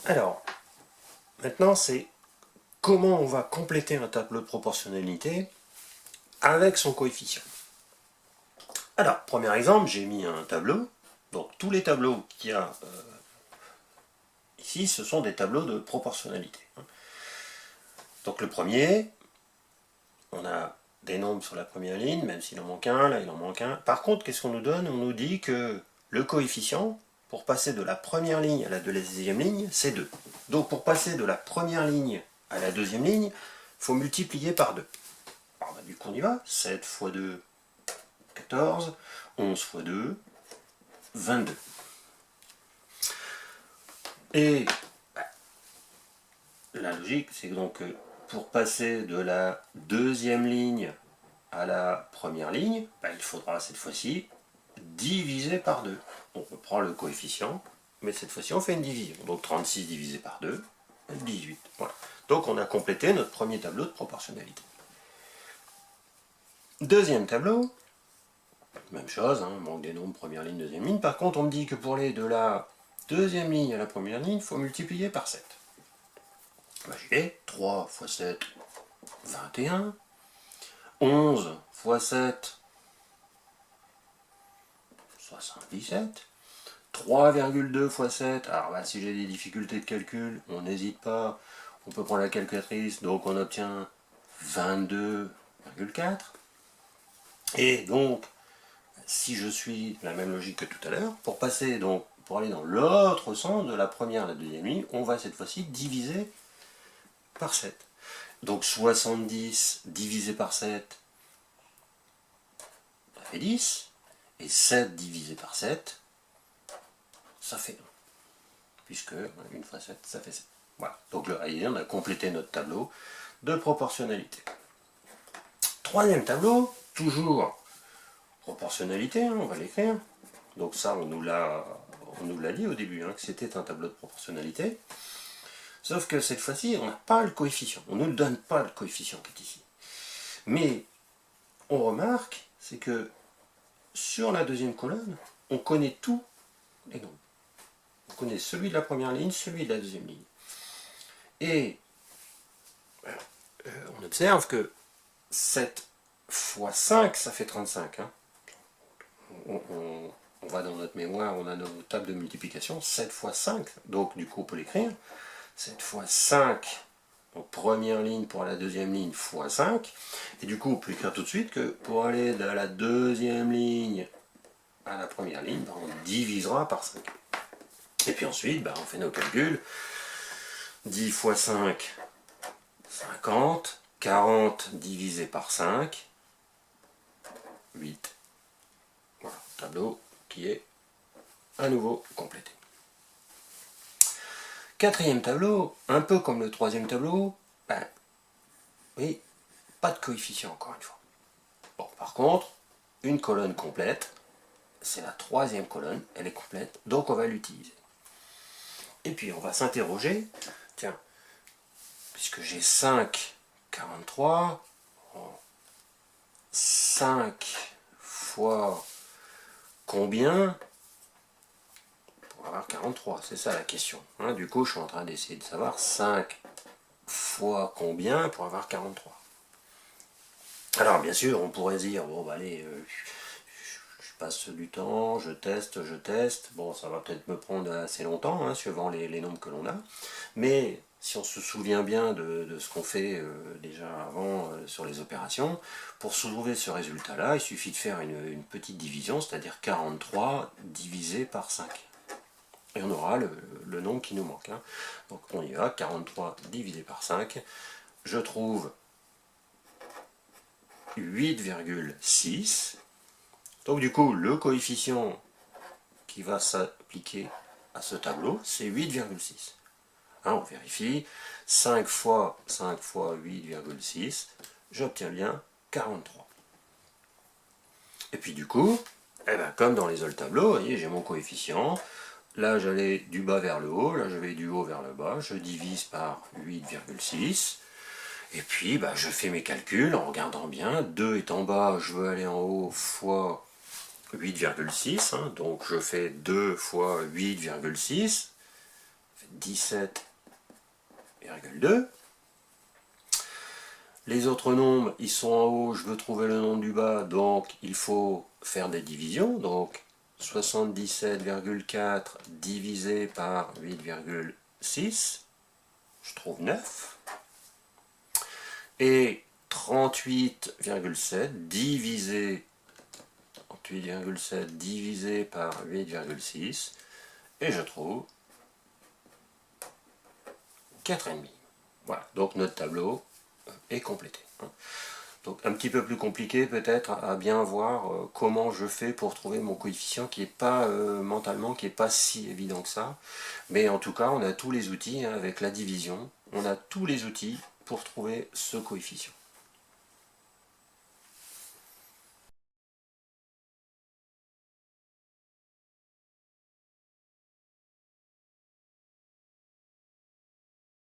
Alors, maintenant, c'est comment on va compléter un tableau de proportionnalité avec son coefficient. Alors, premier exemple, j'ai mis un tableau. Donc, tous les tableaux qu'il y a ici, ce sont des tableaux de proportionnalité. Donc, le premier, on a des nombres sur la première ligne, même s'il en manque un, là il en manque un. Par contre, qu'est-ce qu'on nous donne? On nous dit que le coefficient, pour passer de la première ligne à la deuxième ligne, c'est 2. Donc pour passer de la première ligne à la deuxième ligne, il faut multiplier par 2. Alors, du coup on y va. 7 fois 2, 14. 11 fois 2, 22. Et la logique, c'est donc que pour passer de la deuxième ligne à la première ligne, il faudra cette fois-ci diviser par 2. Donc on prend le coefficient, mais cette fois-ci on fait une division. Donc 36 divisé par 2, 18. Voilà. Donc on a complété notre premier tableau de proportionnalité. Deuxième tableau, même chose, hein, manque des nombres, première ligne, deuxième ligne. Par contre, on me dit que pour aller de la deuxième ligne à la première ligne, il faut multiplier par 7. J'y vais, 3 fois 7, 21. 11 fois 7, 77. 3,2 fois 7, alors si j'ai des difficultés de calcul, on n'hésite pas, on peut prendre la calculatrice, donc on obtient 22,4. Et donc, si je suis la même logique que tout à l'heure, pour aller dans l'autre sens, de la première à la deuxième ligne, on va cette fois-ci diviser par 7. Donc 70 divisé par 7, ça fait 10, et 7 divisé par 7, ça fait 1. Puisque 1 fois 7, ça fait 7. Voilà. Donc là, on a complété notre tableau de proportionnalité. Troisième tableau, toujours proportionnalité, on va l'écrire. Donc ça, on nous l'a dit au début, que c'était un tableau de proportionnalité. Sauf que cette fois-ci, on n'a pas le coefficient. On ne nous donne pas le coefficient qui est ici. Mais on remarque, c'est que sur la deuxième colonne, on connaît tous les nombres. On connaît celui de la première ligne, celui de la deuxième ligne. Et on observe que 7 fois 5, ça fait 35. On va dans notre mémoire, on a nos tables de multiplication, 7 fois 5, donc du coup on peut l'écrire. 7 fois 5, donc première ligne pour la deuxième ligne, fois 5. Et du coup on peut écrire tout de suite que pour aller de la deuxième ligne à la première ligne, on divisera par 5. Et puis ensuite, on fait nos calculs. 10 fois 5, 50. 40 divisé par 5, 8. Voilà, tableau qui est à nouveau complété. Quatrième tableau, un peu comme le troisième tableau, oui, pas de coefficient encore une fois. Bon, par contre, une colonne complète, c'est la troisième colonne, elle est complète, donc on va l'utiliser. Et puis on va s'interroger, tiens, puisque j'ai 5, 43, 5 fois combien pour avoir 43? C'est ça la question. Du coup, je suis en train d'essayer de savoir 5 fois combien pour avoir 43. Alors, bien sûr, on pourrait dire, bon, allez, je passe du temps, je teste. Bon, ça va peut-être me prendre assez longtemps, suivant les nombres que l'on a. Mais si on se souvient bien de ce qu'on fait déjà avant sur les opérations, pour soulever ce résultat-là, il suffit de faire une petite division, c'est-à-dire 43 divisé par 5. Et on aura le nombre qui nous manque. Donc on y va, 43 divisé par 5, je trouve 8,6. Donc du coup, le coefficient qui va s'appliquer à ce tableau, c'est 8,6. On vérifie, 5 fois 8,6, j'obtiens bien 43. Et puis du coup, comme dans les autres tableaux, vous voyez, j'ai mon coefficient. Là, j'allais du bas vers le haut, là, je vais du haut vers le bas. Je divise par 8,6. Et puis, je fais mes calculs en regardant bien. 2 est en bas, je veux aller en haut, fois 8,6. Donc, je fais 2 fois 8,6. Ça fait 17,2. Les autres nombres, ils sont en haut, je veux trouver le nombre du bas, donc il faut faire des divisions. Donc 77,4 divisé par 8,6, je trouve 9. Et 38,7 divisé par 8,6, et je trouve 4,5. Voilà, donc notre tableau est complété. Donc un petit peu plus compliqué peut-être à bien voir comment je fais pour trouver mon coefficient qui n'est pas mentalement, qui n'est pas si évident que ça. Mais en tout cas, on a tous les outils, hein, avec la division, on a tous les outils pour trouver ce coefficient.